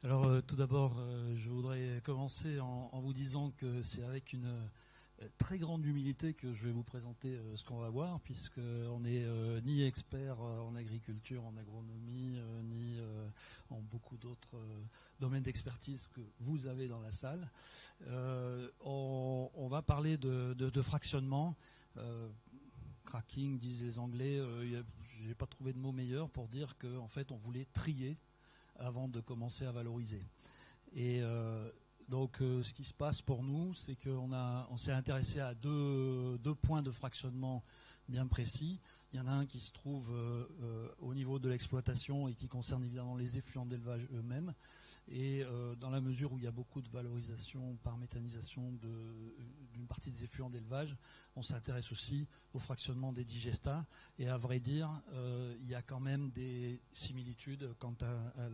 Alors tout d'abord, je voudrais commencer en vous disant que c'est avec une très grande humilité que je vais vous présenter ce qu'on va voir, puisqu'on n'est ni expert en agriculture, en agronomie, ni en beaucoup d'autres domaines d'expertise que vous avez dans la salle. On va parler de fractionnement. Cracking, disent les Anglais. Je n'ai pas trouvé de mot meilleur pour dire qu'en fait on voulait trier avant de commencer à valoriser. Et donc ce qui se passe pour nous, c'est qu'on s'est intéressé à deux points de fractionnement bien précis. Il y en a un qui se trouve au niveau de l'exploitation et qui concerne évidemment les effluents d'élevage eux-mêmes. Et dans la mesure où il y a beaucoup de valorisation par méthanisation d'une partie des effluents d'élevage, on s'intéresse aussi au fractionnement des digestats. Et à vrai dire, il y a quand même des similitudes quant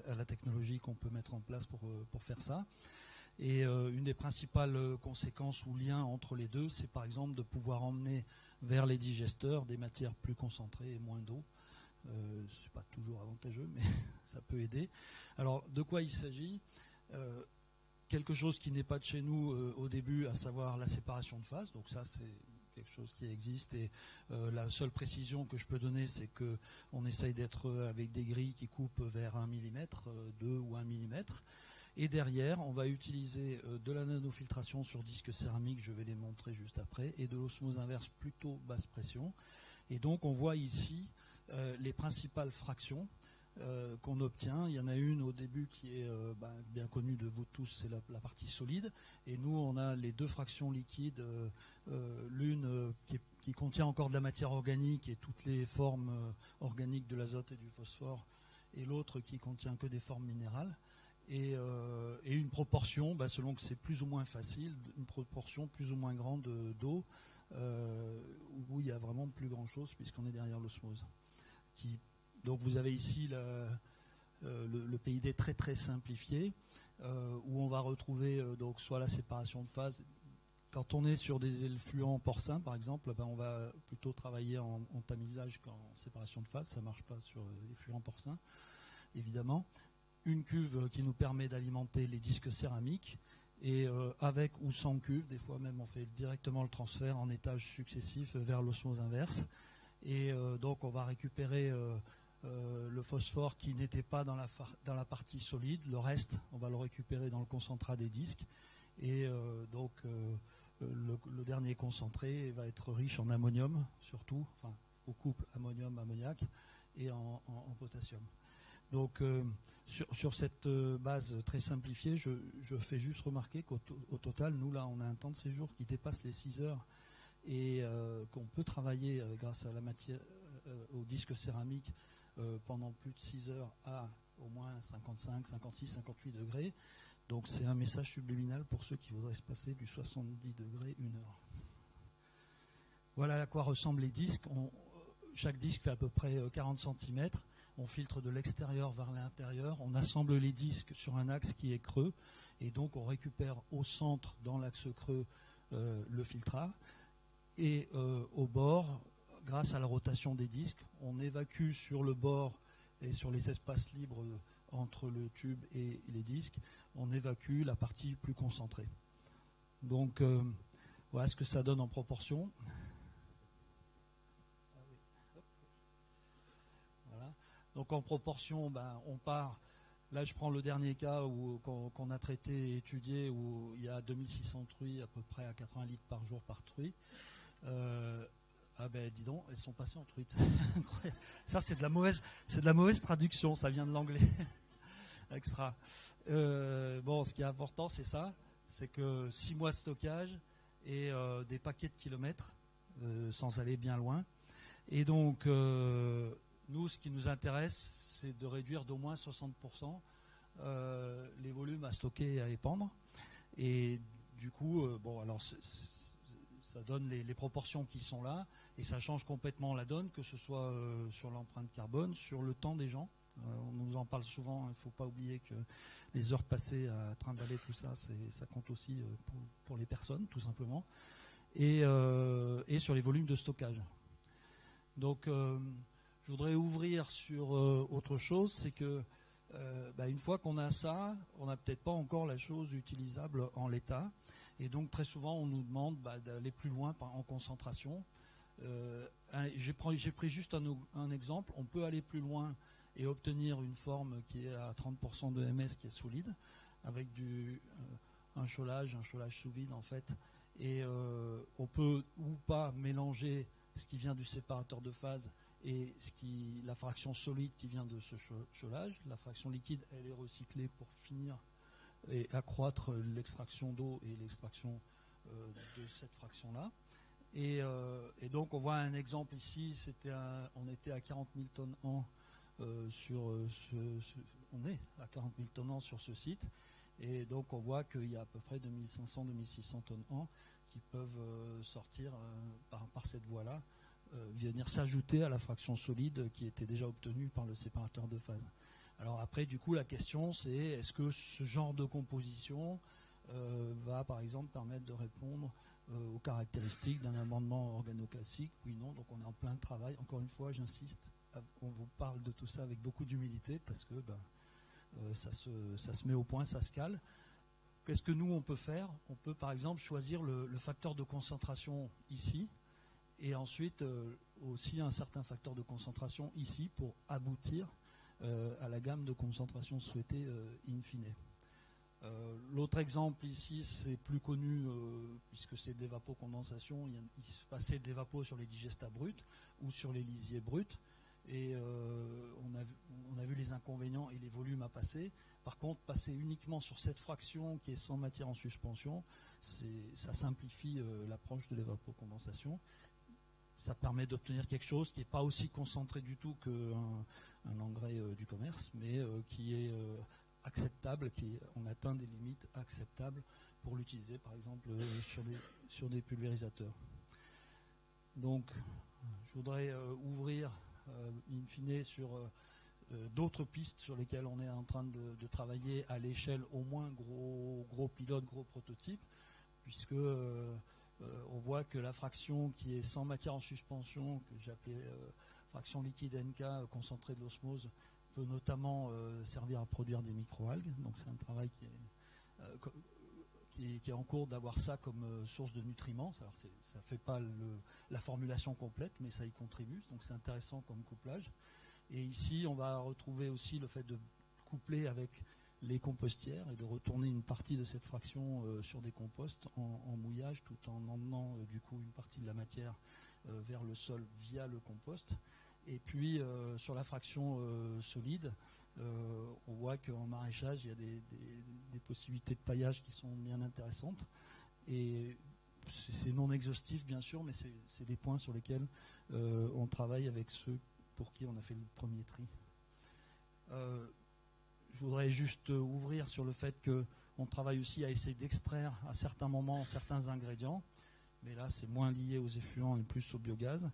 à la technologie qu'on peut mettre en place pour faire ça. Et une des principales conséquences ou liens entre les deux, c'est par exemple de pouvoir emmener vers les digesteurs des matières plus concentrées et moins d'eau. C'est pas toujours avantageux, mais ça peut aider. Alors, de quoi il s'agit ? Quelque chose qui n'est pas de chez nous au début, à savoir la séparation de phase. Donc ça, c'est quelque chose qui existe. Et la seule précision que je peux donner, c'est qu'on essaye d'être avec des grilles qui coupent vers 1 mm, 2 ou 1 mm. Et derrière, on va utiliser de la nanofiltration sur disque céramique, je vais les montrer juste après, et de l'osmose inverse plutôt basse pression. Et donc, on voit ici les principales fractions qu'on obtient. Il y en a une au début qui est bien connue de vous tous, c'est la partie solide. Et nous, on a les deux fractions liquides, l'une qui contient encore de la matière organique et toutes les formes organiques de l'azote et du phosphore, et l'autre qui contient que des formes minérales. Et une proportion, selon que c'est plus ou moins facile, une proportion plus ou moins grande d'eau, où il y a vraiment plus grand chose puisqu'on est derrière l'osmose. Donc vous avez ici le PID très très simplifié, où on va retrouver donc soit la séparation de phase. Quand on est sur des effluents porcins par exemple, on va plutôt travailler en tamisage qu'en séparation de phase. Ça ne marche pas sur les effluents porcins, évidemment. Une cuve qui nous permet d'alimenter les disques céramiques, et avec ou sans cuve, des fois même on fait directement le transfert en étages successifs vers l'osmose inverse. Et donc on va récupérer le phosphore qui n'était pas dans la partie solide. Le reste, on va le récupérer dans le concentrat des disques. Et donc le dernier concentré va être riche en ammonium surtout, enfin au couple ammonium-ammoniac, et en potassium. Donc sur cette base très simplifiée, je fais juste remarquer qu'au total, nous là, on a un temps de séjour qui dépasse les 6 heures, et qu'on peut travailler grâce à la matière, au disque céramique, pendant plus de 6 heures à au moins 55, 56, 58 degrés. Donc c'est un message subliminal pour ceux qui voudraient se passer du 70 degrés 1 heure. Voilà à quoi ressemblent les disques. Chaque disque fait à peu près 40 cm. On filtre de l'extérieur vers l'intérieur. On assemble les disques sur un axe qui est creux. Et donc on récupère au centre, dans l'axe creux, le filtrat. Et au bord, grâce à la rotation des disques, on évacue sur le bord et sur les espaces libres entre le tube et les disques, on évacue la partie plus concentrée. Donc voilà ce que ça donne en proportion. Voilà. Donc en proportion, on part. Là, je prends le dernier cas qu'on a traité et étudié, où il y a 2600 truies à peu près à 80 litres par jour par truie. Dis donc, elles sont passées en truite. Ça, c'est de la mauvaise traduction, ça vient de l'anglais. Extra. Ce qui est important, c'est ça, c'est que 6 mois de stockage et des paquets de kilomètres, sans aller bien loin. Et donc, nous, ce qui nous intéresse, c'est de réduire d'au moins 60% les volumes à stocker et à épandre. Et du coup, ça donne les proportions qui sont là, et ça change complètement la donne, que ce soit sur l'empreinte carbone, sur le temps des gens. On nous en parle souvent, il ne faut pas oublier que les heures passées à trimballer tout ça, ça compte aussi pour les personnes, tout simplement, et sur les volumes de stockage. Donc, je voudrais ouvrir sur autre chose, c'est que Une fois qu'on a ça, on n'a peut-être pas encore la chose utilisable en l'état. Et donc très souvent, on nous demande d'aller plus loin en concentration. J'ai pris juste un exemple. On peut aller plus loin et obtenir une forme qui est à 30% de MS, qui est solide, avec un cholage sous vide en fait. Et on peut ou pas mélanger ce qui vient du séparateur de phase et la fraction solide qui vient de ce cholage. La fraction liquide, elle est recyclée pour finir et accroître l'extraction d'eau et l'extraction de cette fraction-là. Et donc on voit un exemple ici, on était à 40 000 tonnes an on est à 40 000 tonnes an sur ce site. Et donc on voit qu'il y a à peu près 2500-2600 tonnes an qui peuvent sortir par cette voie-là, venir s'ajouter à la fraction solide qui était déjà obtenue par le séparateur de phase. Alors après, du coup, la question c'est, est-ce que ce genre de composition va par exemple permettre de répondre aux caractéristiques d'un amendement organoclassique? Oui, non, donc on est en plein travail. Encore une fois, j'insiste, on vous parle de tout ça avec beaucoup d'humilité parce que ça se met au point, ça se cale. Qu'est-ce que nous on peut faire? On peut par exemple choisir le facteur de concentration ici et ensuite aussi un certain facteur de concentration ici pour aboutir à la gamme de concentration souhaitée in fine. L'autre exemple ici, c'est plus connu puisque c'est de l'évapocondensation. Il se passait de l'évapo sur les digestats bruts ou sur les lisiers bruts. Et on a vu les inconvénients et les volumes à passer. Par contre, passer uniquement sur cette fraction qui est sans matière en suspension, ça simplifie l'approche de l'évapocondensation. Ça permet d'obtenir quelque chose qui n'est pas aussi concentré du tout qu'un engrais du commerce, mais qui est acceptable, on atteint des limites acceptables pour l'utiliser, par exemple, sur des pulvérisateurs. Donc, je voudrais ouvrir in fine sur d'autres pistes sur lesquelles on est en train de travailler à l'échelle au moins gros pilote, gros prototype, puisque on voit que la fraction qui est sans matière en suspension, que j'ai appelée fraction liquide NK concentrée de l'osmose, peut notamment servir à produire des microalgues. Donc c'est un travail qui est en cours d'avoir ça comme source de nutriments. Alors ça ne fait pas la formulation complète, mais ça y contribue. Donc c'est intéressant comme couplage. Et ici, on va retrouver aussi le fait de coupler avec les compostières et de retourner une partie de cette fraction sur des composts en mouillage, tout en emmenant du coup une partie de la matière vers le sol via le compost. Et puis sur la fraction solide, on voit qu'en maraîchage, il y a des possibilités de paillage qui sont bien intéressantes. Et c'est non exhaustif bien sûr, mais c'est des points sur lesquels on travaille avec ceux pour qui on a fait le premier tri. Je voudrais juste ouvrir sur le fait qu'on travaille aussi à essayer d'extraire à certains moments certains ingrédients, mais là c'est moins lié aux effluents et plus au biogaz.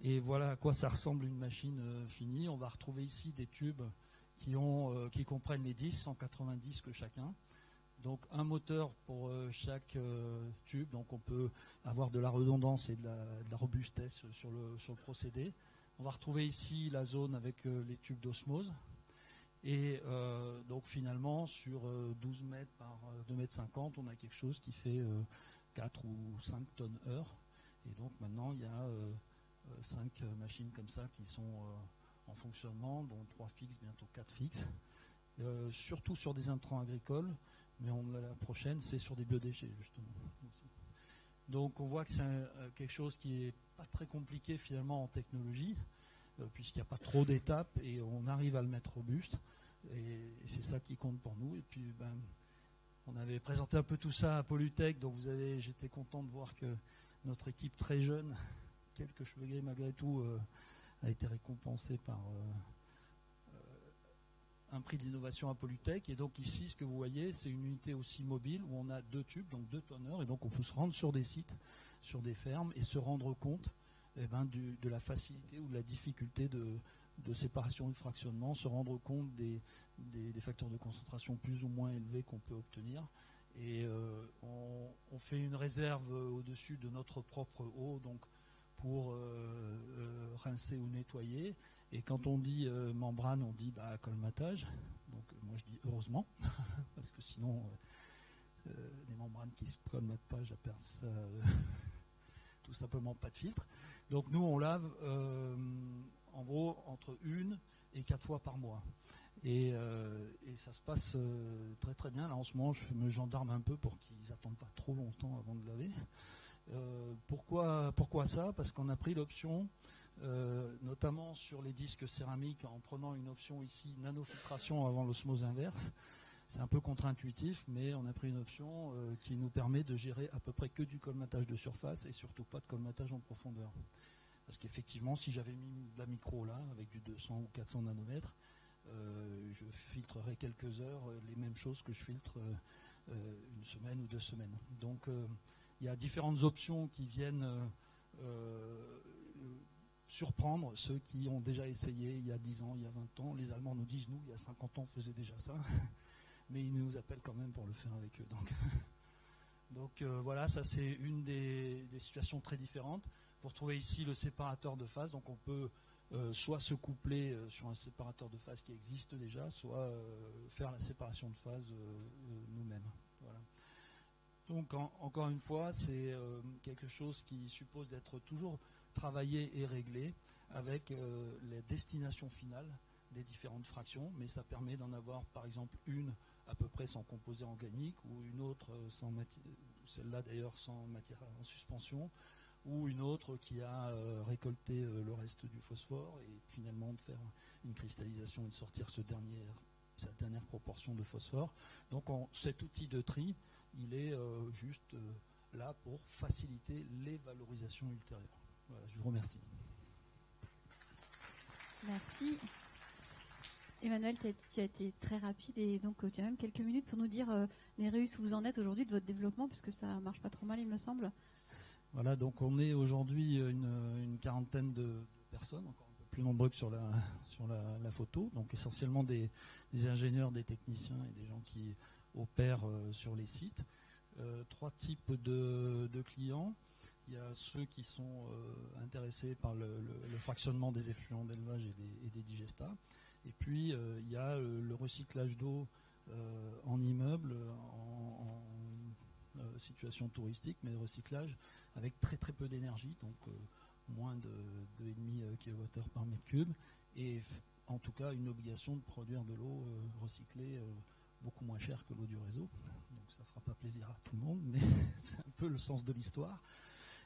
Et voilà à quoi ça ressemble une machine finie. On va retrouver ici des tubes qui comprennent les 10, 180 disques chacun. Donc un moteur pour chaque tube, donc on peut avoir de la redondance et de la robustesse sur le procédé. On va retrouver ici la zone avec les tubes d'osmose. Et donc finalement, sur 12 mètres par 2 mètres 50, on a quelque chose qui fait 4 ou 5 tonnes heure. Et donc maintenant, il y a 5 machines comme ça qui sont en fonctionnement, dont 3 fixes, bientôt 4 fixes. Surtout sur des intrants agricoles, mais la prochaine, c'est sur des biodéchets, justement. Donc on voit que c'est quelque chose qui n'est pas très compliqué finalement en technologie, puisqu'il n'y a pas trop d'étapes et on arrive à le mettre robuste. Et c'est ça qui compte pour nous. Et puis on avait présenté un peu tout ça à Polytech, donc j'étais content de voir que notre équipe très jeune, quelques cheveux gris malgré tout, a été récompensée par un prix d'innovation à Polytech. Et donc ici, ce que vous voyez, c'est une unité aussi mobile où on a 2 tubes, donc 2 tonneurs, et donc on peut se rendre sur des sites, sur des fermes, et se rendre compte de la facilité ou de la difficulté de séparation et de fractionnement, se rendre compte des facteurs de concentration plus ou moins élevés qu'on peut obtenir. Et on fait une réserve au-dessus de notre propre eau, donc pour rincer ou nettoyer. Et quand on dit membrane, on dit colmatage. Donc moi je dis heureusement, parce que sinon des membranes qui se colmatent pas, j'appelle ça tout simplement pas de filtre. Donc nous on lave en gros entre 1 et 4 fois par mois. Et ça se passe très très bien. Là en ce moment je me gendarme un peu pour qu'ils n'attendent pas trop longtemps avant de laver. Pourquoi ça? Parce qu'on a pris l'option, notamment sur les disques céramiques, en prenant une option ici, nanofiltration avant l'osmose inverse. C'est un peu contre-intuitif, mais on a pris une option qui nous permet de gérer à peu près que du colmatage de surface et surtout pas de colmatage en profondeur. Parce qu'effectivement, si j'avais mis de la micro là, avec du 200 ou 400 nanomètres, je filtrerais quelques heures les mêmes choses que je filtre une semaine ou 2 semaines. Donc il y a différentes options qui viennent surprendre ceux qui ont déjà essayé il y a 10 ans, il y a 20 ans. Les Allemands nous disent, nous, il y a 50 ans, on faisait déjà ça. Mais ils nous appellent quand même pour le faire avec eux. Donc voilà, ça c'est une des situations très différentes. Vous retrouvez ici le séparateur de phase. Donc on peut soit se coupler sur un séparateur de phase qui existe déjà, soit faire la séparation de phase nous-mêmes. Voilà. Donc encore une fois, c'est quelque chose qui suppose d'être toujours travaillé et réglé avec les destinations finales des différentes fractions, mais ça permet d'en avoir par exemple une à peu près sans composé organique, ou une autre sans celle-là d'ailleurs sans matière en suspension, ou une autre qui a récolté le reste du phosphore, et finalement de faire une cristallisation et de sortir cette dernière proportion de phosphore. Donc cet outil de tri, il est juste là pour faciliter les valorisations ultérieures. Voilà, je vous remercie. Merci. Emmanuel, tu as été très rapide et donc tu as même quelques minutes pour nous dire les Reus où vous en êtes aujourd'hui de votre développement, puisque ça marche pas trop mal, il me semble. Voilà, donc on est aujourd'hui une quarantaine de personnes, encore un peu plus nombreux que sur la photo, donc essentiellement des ingénieurs, des techniciens et des gens qui opèrent sur les sites. 3 types de clients. Il y a ceux qui sont intéressés par le fractionnement des effluents d'élevage et des digestats. Et puis, il y a le recyclage d'eau en immeuble, en situation touristique, mais recyclage avec très très peu d'énergie, donc moins de 2,5 kWh par mètre cube, et en tout cas une obligation de produire de l'eau recyclée beaucoup moins chère que l'eau du réseau. Donc ça ne fera pas plaisir à tout le monde, mais c'est un peu le sens de l'histoire.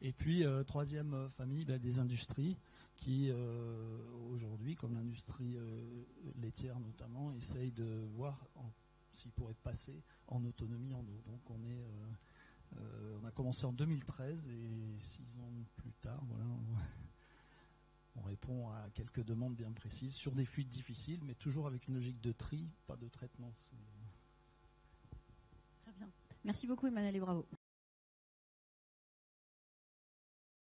Et puis, troisième famille, des industries qui, aujourd'hui, comme l'industrie laitière notamment, essayent de voir s'ils pourraient passer en autonomie en eau. Donc on a commencé en 2013 et 6 ans plus tard, voilà, on répond à quelques demandes bien précises sur des fuites difficiles, mais toujours avec une logique de tri, pas de traitement. Très bien. Merci beaucoup Emmanuel et bravo.